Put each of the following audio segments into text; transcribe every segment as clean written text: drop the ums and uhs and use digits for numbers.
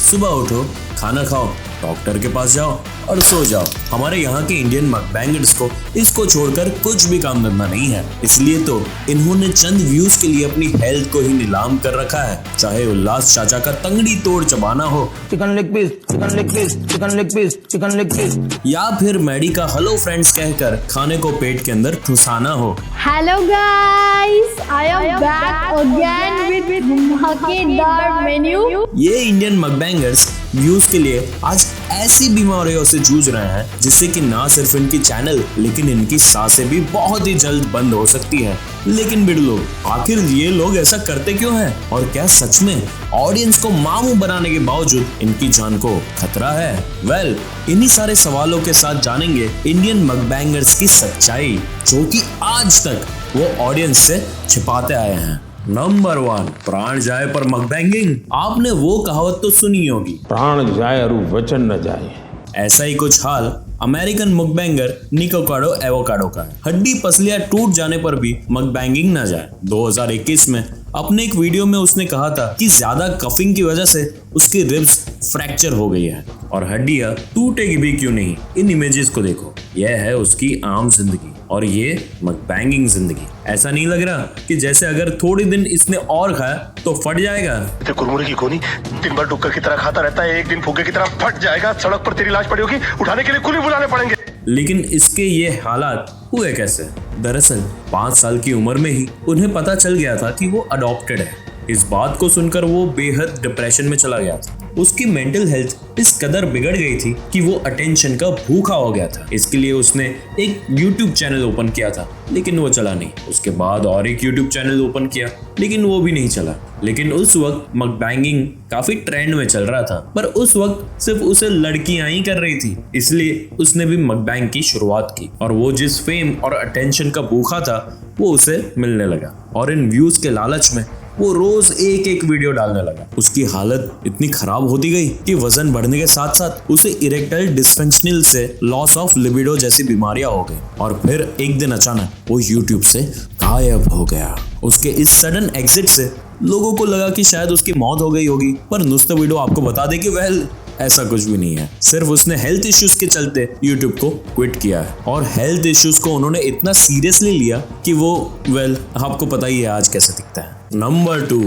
सुबह उठो, खाना खाओ, डॉक्टर के पास जाओ और सो जाओ। हमारे यहाँ के इंडियन मकबैंगर्स को इसको छोड़कर कुछ भी काम धंधा नहीं है, इसलिए तो इन्होंने चंद व्यूज के लिए अपनी हेल्थ को ही नीलाम कर रखा है। चाहे उल्लास चाचा का तंगड़ी तोड़ चबाना हो, chicken leg piece, chicken leg piece, chicken leg piece, chicken leg piece, या फिर मैडी का हेलो फ्रेंड्स कहकर खाने को पेट के अंदर ठुसाना हो। Hello guys, I am back again with धमाकेदार मेन्यू। ये इंडियन मकबैंगर्स व्यूज के लिए आज ऐसी बीमारियों से जूझ रहे हैं जिससे कि ना सिर्फ इनकी चैनल लेकिन इनकी सांसें भी बहुत ही जल्द बंद हो सकती है। लेकिन बिड़लो, आखिर ये लोग ऐसा करते क्यों हैं? और क्या सच में ऑडियंस को मामू बनाने के बावजूद इनकी जान को खतरा है? वेल, इन्हीं सारे सवालों के साथ जानेंगे इंडियन मकबैंगर्स की सच्चाई, जो कि आज तक वो ऑडियंस से छिपाते आए हैं। नंबर 1, प्राण जाए पर मकबैंगिंग। आपने वो कहावत तो सुनी होगी, प्राण जाए और वचन न जाए। ऐसा ही कुछ हाल अमेरिकन मकबैंगर निकोकाडो एवोकाडो का है। हड्डी पसलियां टूट जाने पर भी मकबैंगिंग न जाए। 2021 में अपने एक वीडियो में उसने कहा था कि ज्यादा कफिंग की वजह से उसकी रिब्स फ्रैक्चर हो गई है और हड्डियां टूटेगी भी क्यों नहीं। इन इमेजेस को देखो, यह है उसकी आम जिंदगी और ये मकबैंगिंग जिंदगी। ऐसा नहीं लग रहा कि जैसे अगर थोड़ी दिन इसने और खाया तो फट जाएगा? कुरमुरे की कोनी दिन भर डुक्कर की तरह खाता रहता है, एक दिन फुगे की तरह फट जाएगा। सड़क पर तेरी लाश पड़ी होगी, उठाने के लिए कुली बुलाने पड़ेंगे। लेकिन इसके ये हालात हुए कैसे? दरअसल 5 साल की उम्र में ही उन्हें पता चल गया था कि वो अडॉप्टेड है। इस बात को सुनकर वो बेहद डिप्रेशन में चला गया था। उसकी मेंटल हेल्थ इस कदर बिगड़ गई थी कि वो अटेंशन का भूखा हो गया था। इसके लिए उसने एक YouTube चैनल ओपन किया था, लेकिन वो चला नहीं। उसके बाद और एक YouTube चैनल ओपन किया, लेकिन वो भी नहीं चला। लेकिन उस वक्त मकबैंगिंग काफी ट्रेंड में चल रहा था, पर उस वक्त सिर्फ उसे लड़कियां ही कर रही थी, इसलिए उसने भी मकबैंग की शुरुआत की। और वो जिस फेम और अटेंशन का भूखा था वो उसे मिलने लगा और इन व्यूज के लालच में वो रोज एक वीडियो डालने लगा। उसकी हालत इतनी खराब होती गई कि वजन बढ़ने के साथ साथ उसे इरेक्टाइल डिस्फंक्शनल से लॉस ऑफ लिबिडो जैसी बीमारियां हो गई और फिर एक दिन अचानक वो यूट्यूब से गायब हो गया। उसके इस सडन एग्जिट से लोगों को लगा कि शायद उसकी मौत हो गई होगी, पर नुस्ता वीडियो आपको बता दे कि वेल ऐसा कुछ भी नहीं है। सिर्फ उसने हेल्थ इश्यूज के चलते YouTube को क्विट किया है और हेल्थ इश्यूज को उन्होंने इतना सीरियसली लिया कि वो आपको पता ही है आज कैसे दिखता है। नंबर 2,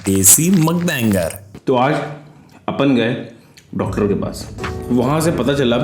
देसी मकबैंगर। तो आज अपन गए डॉक्टर के पास, वहां से पता चला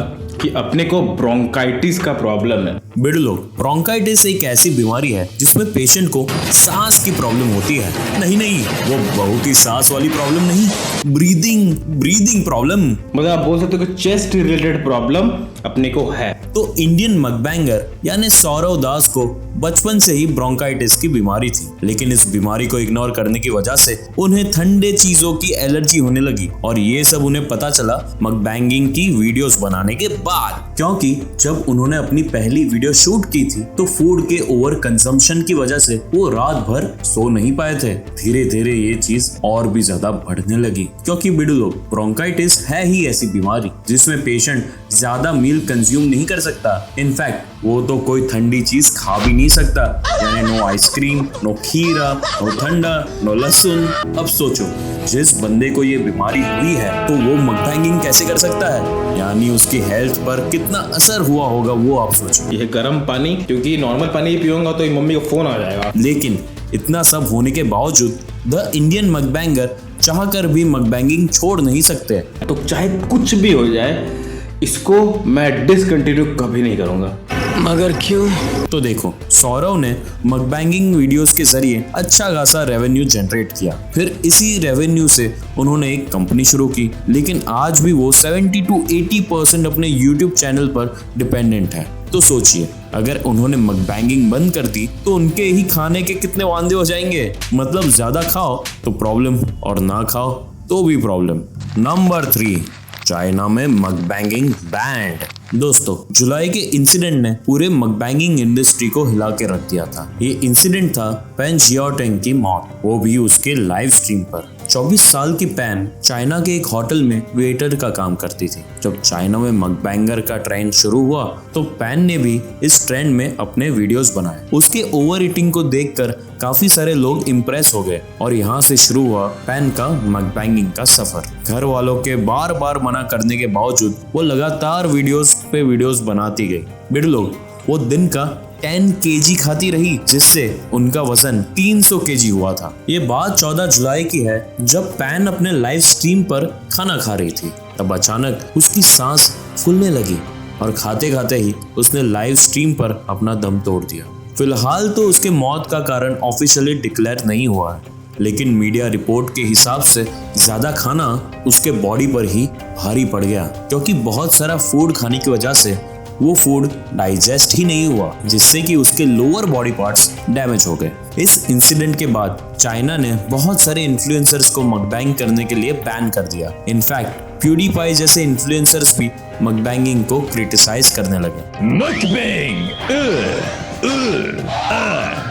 कि अपने को ब्रोंकाइटिस का प्रॉब्लम है। बिड़लो, ब्रोंकाइटिस एक ऐसी बीमारी है जिसमें पेशेंट को सांस की प्रॉब्लम होती है। नहीं, वो बहुत ही सांस वाली प्रॉब्लम नहीं, ब्रीदिंग प्रॉब्लम। मतलब आप बोल सकते हो कि चेस्ट रिलेटेड प्रॉब्लम अपने को है। तो इंडियन मकबैंगर यानी सौरव दास को बचपन से ही ब्रोंकाइटिस की बीमारी थी, लेकिन इस बीमारी को इग्नोर करने की वजह से उन्हें ठंडे चीजों की एलर्जी होने लगी और ये सब उन्हें पता चला मकबैंगिंग की वीडियोस बनाने के बाद। क्योंकि जब उन्होंने अपनी पहली वीडियो शूट की थी तो फूड के ओवर कंजम्पशन की वजह से वो रात भर सो नहीं पाए थे। धीरे धीरे ये चीज और भी ज्यादा बढ़ने लगी, क्योंकि बिड़लो, ब्रोंकाइटिस है ही ऐसी बीमारी जिसमें पेशेंट ज्यादा मील कंज्यूम नहीं कर सकता। इनफैक्ट वो तो कोई ठंडी चीज खा भी नहीं सकता, यानी नो आइसक्रीम, नो खीरा, नो ठंडा, नो लहसुन। अब सोचो, जिस बंदे को ये बीमारी हुई है तो वो मकबैंगिंग कैसे कर सकता है? यानी उसकी हेल्थ पर कितना असर हुआ होगा वो आप सोचो। ये गर्म पानी, क्योंकि नॉर्मल पानी पीऊंगा तो मम्मी को फोन आ जाएगा। लेकिन इतना सब होने के बावजूद द इंडियन मकबैंगर चाहकर भी मकबैंगिंग छोड़ नहीं सकते। तो चाहे कुछ भी हो जाए, इसको मैं डिसकंटिन्यू कभी नहीं करूंगा। मगर क्यों? तो देखो, सौरव ने मकबैंगिंग वीडियोस के जरिए अच्छा खासा रेवेन्यू जनरेट किया। फिर इसी रेवेन्यू से उन्होंने एक कंपनी शुरू की, लेकिन आज भी वो 70 to 80% अपने YouTube चैनल पर डिपेंडेंट है। तो सोचिए, अगर उन्होंने मकबैंगिंग बंद कर दी तो उनके ही खाने के कितने वांदे हो जाएंगे। मतलब ज्यादा खाओ तो प्रॉब्लम और ना खाओ तो भी प्रॉब्लम। नंबर 3, चाइना में मकबैंगिंग बैंड। दोस्तों, जुलाई के इंसिडेंट ने पूरे मकबैंगिंग इंडस्ट्री को हिला के रख दिया था। ये इंसिडेंट था पेन जियाओटेंग की मौत, वो भी उसके लाइव स्ट्रीम पर। 24 साल की पैन चाइना के एक होटल में वेटर का काम करती थी। जब चाइना में मकबैंगर का ट्रेंड शुरू हुआ तो पैन ने भी इस ट्रेंड में अपने वीडियोस बनाए। उसके ओवर ईटिंग को देखकर काफी सारे लोग इम्प्रेस हो गए और यहाँ से शुरू हुआ पैन का मकबैंगिंग का सफर। घर वालों के बार बार मना करने के बावजूद वो लगातार वीडियोस पे वीडियोस बनाती गई। बिड लोग, वो दिन का 10 kg खाती रही, जिससे उनका वजन 300 kg हुआ था। ये बात 14 जुलाई की है, जब पैन अपने लाइव स्ट्रीम पर खाना खा रही थी। तब अचानक उसकी सांस फूलने लगी और खाते खाते ही उसने लाइव स्ट्रीम पर अपना दम तोड़ दिया। फिलहाल तो उसके मौत का कारण ऑफिशियली डिक्लेयर नहीं हुआ है, लेकिन मीडिया रिपोर्ट के हिसाब से ज्यादा खाना उसके बॉडी पर ही भारी पड़ गया, क्योंकि बहुत सारा फूड खाने की वजह से वो फूड डाइजेस्ट ही नहीं हुआ, जिससे कि उसके लोअर बॉडी पार्ट्स डैमेज हो गए। इस इंसिडेंट के बाद चाइना ने बहुत सारे इन्फ्लुएंसर्स को मकबैंग करने के लिए बैन कर दिया। इनफैक्ट प्यूडीपाई जैसे इन्फ्लुएंसर्स भी मकबैंगिंग को क्रिटिसाइज करने लगे।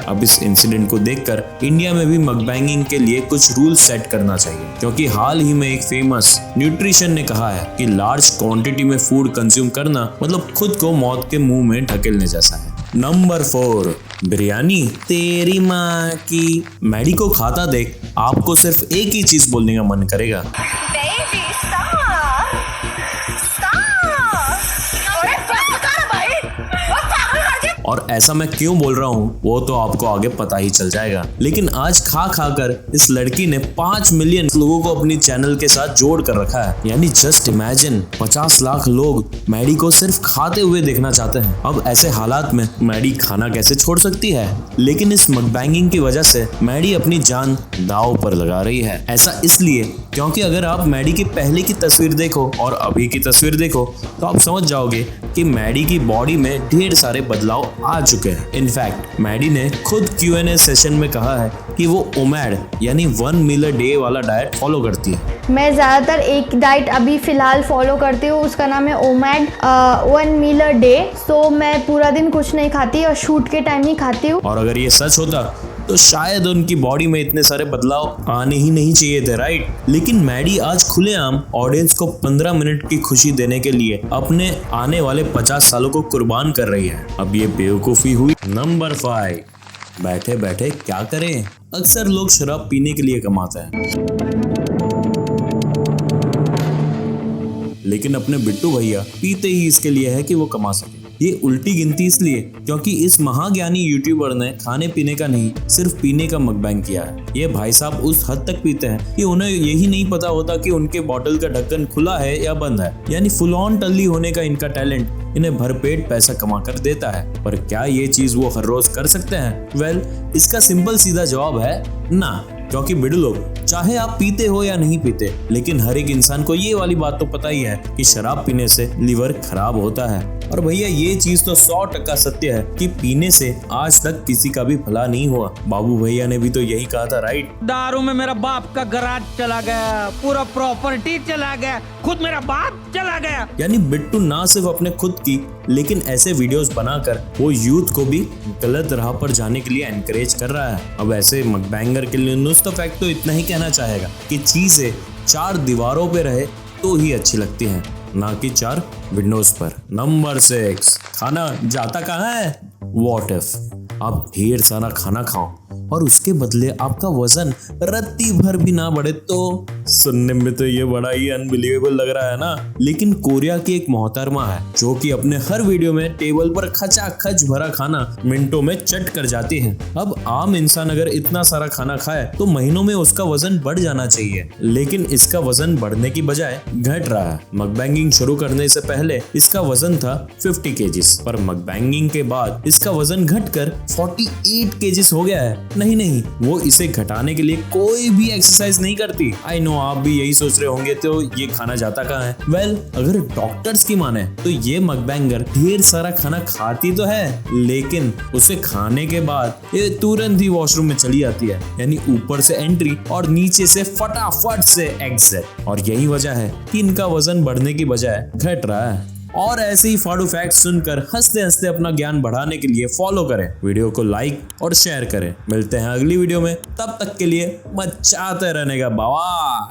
अब इस इंसिडेंट को देखकर इंडिया में भी मकबैंगिंग के लिए कुछ रूल सेट करना चाहिए, क्योंकि हाल ही में एक फेमस न्यूट्रिशन ने कहा है कि लार्ज क्वांटिटी में फूड कंज्यूम करना मतलब खुद को मौत के मुंह में ढकेलने जैसा है। नंबर 4, बिरयानी तेरी माँ की। मैडी को खाता देख आपको सिर्फ एक ही चीज बोलने का मन करेगा, और ऐसा मैं क्यों बोल रहा हूँ वो तो आपको आगे पता ही चल जाएगा। लेकिन आज खा खा कर इस लड़की ने 5 मिलियन लोगों को अपनी चैनल के साथ जोड़ कर रखा है। यानी जस्ट इमेजिन 50 लाख लोग मैडी को सिर्फ खाते हुए देखना चाहते हैं। अब ऐसे हालात में मैडी खाना कैसे छोड़ सकती है? लेकिन इस मकबैंगिंग की वजह से मैडी अपनी जान दांव पर लगा रही है। ऐसा इसलिए क्योंकि अगर आप मैडी की पहले की तस्वीर देखो और अभी की तस्वीर देखो तो आप समझ जाओगे कि मैडी की बॉडी में ढेर सारे बदलाव आ चुके हैं। इनफैक्ट मैडी ने खुद Q&A सेशन में कहा है कि वो ओमैड यानी 1 मील अ डे वाला डाइट फॉलो करती है। मैं ज़्यादातर एक डाइट अभी फ़िलहाल फॉलो करती हूँ, उसका नाम है ओमैड 1 मील अ डे। सो मैं पूरा दिन कुछ नहीं खाती और शूट के टाइम ही खाती हूँ। और अगर ये सच होता तो शायद उनकी बॉडी में इतने सारे बदलाव आने ही नहीं चाहिए थे, राइट? लेकिन मैडी आज खुलेआम ऑडियंस को 15 मिनट की खुशी देने के लिए अपने आने वाले 50 सालों को कुर्बान कर रही है। अब ये बेवकूफ़ी हुई। नंबर 5, बैठे बैठे क्या करें? अक्सर लोग शराब पीने के लिए कमाते हैं, लेकिन अपने बिट्टू भैया पीते ही इसके लिए है कि वो कमा सके। ये उल्टी गिनती इसलिए क्योंकि इस महाज्ञानी यूट्यूबर ने खाने पीने का नहीं सिर्फ पीने का मकबैंग किया है। ये भाई साहब उस हद तक पीते हैं कि उन्हें यही नहीं पता होता कि उनके बॉटल का ढक्कन खुला है या बंद है। यानी फुल ऑन टल्ली होने का इनका टैलेंट इन्हें भरपेट पैसा कमा कर देता है। पर क्या ये चीज वो हर रोज कर सकते हैं? वेल, इसका सिंपल सीधा जवाब है ना। क्योंकि बिड लोग, चाहे आप पीते हो या नहीं पीते, लेकिन हर एक इंसान को ये वाली बात तो पता ही है कि शराब पीने से लीवर खराब होता है। और भैया ये चीज तो 100% सत्य है कि पीने से आज तक किसी का भी भला नहीं हुआ। बाबू भैया ने भी तो यही कहा था, राइट? दारू में मेरा बाप का गराज चला गया, पूरा प्रॉपर्टी चला गया, खुद मेरा बाप चला गया। यानी बिट्टू ना सिर्फ अपने खुद की लेकिन ऐसे वीडियोस बनाकर वो यूथ को भी गलत राह पर जाने के लिए एनकरेज कर रहा है। अब ऐसे मकबैंगर के लिए नुस्खा तो इतना ही कहना चाहेगा कि चीजें 4 दीवारों पे रहे तो ही अच्छी लगती हैं, ना कि 4 विंडोज पर। नंबर 6, खाना जाता कहाँ है? व्हाट इफ आप ढेर सारा खाना खाओ और उसके बदले आपका वजन रत्ती भर भी ना बढ़े तो? सुनने में तो ये बड़ा ही अनबिलीवेबल लग रहा है ना। लेकिन कोरिया की एक मोहतरमा है जो कि अपने हर वीडियो में टेबल पर खचाखच भरा खाना मिनटों में चट कर जाती है। अब आम इंसान अगर इतना सारा खाना खाए तो महीनों में उसका वजन बढ़ जाना चाहिए, लेकिन इसका वजन बढ़ने की बजाय घट रहा है। मकबैंगिंग शुरू करने से पहले इसका वजन था 50 kg, पर मकबैंगिंग के बाद इसका वजन घटकर 48 kg हो गया है। नहीं, वो इसे घटाने के लिए कोई भी एक्सरसाइज नहीं करती। आई नो आप भी यही सोच रहे होंगे तो ये खाना जाता कहाँ है? वेल, अगर डॉक्टर्स की माने तो ये मकबैंगर ढेर सारा खाना खाती तो है, लेकिन उसे खाने के बाद ये तुरंत ही वॉशरूम में चली जाती है। यानी ऊपर से एंट्री और नीचे से फटाफट से एग्जिट। और यही वजह है कि इनका वजन बढ़ने की बजाय घट रहा है। और ऐसे ही फाड़ू फैक्ट सुनकर हंसते हंसते अपना ज्ञान बढ़ाने के लिए फॉलो करें, वीडियो को लाइक और शेयर करें। मिलते हैं अगली वीडियो में, तब तक के लिए मचाते रहने का बाबा।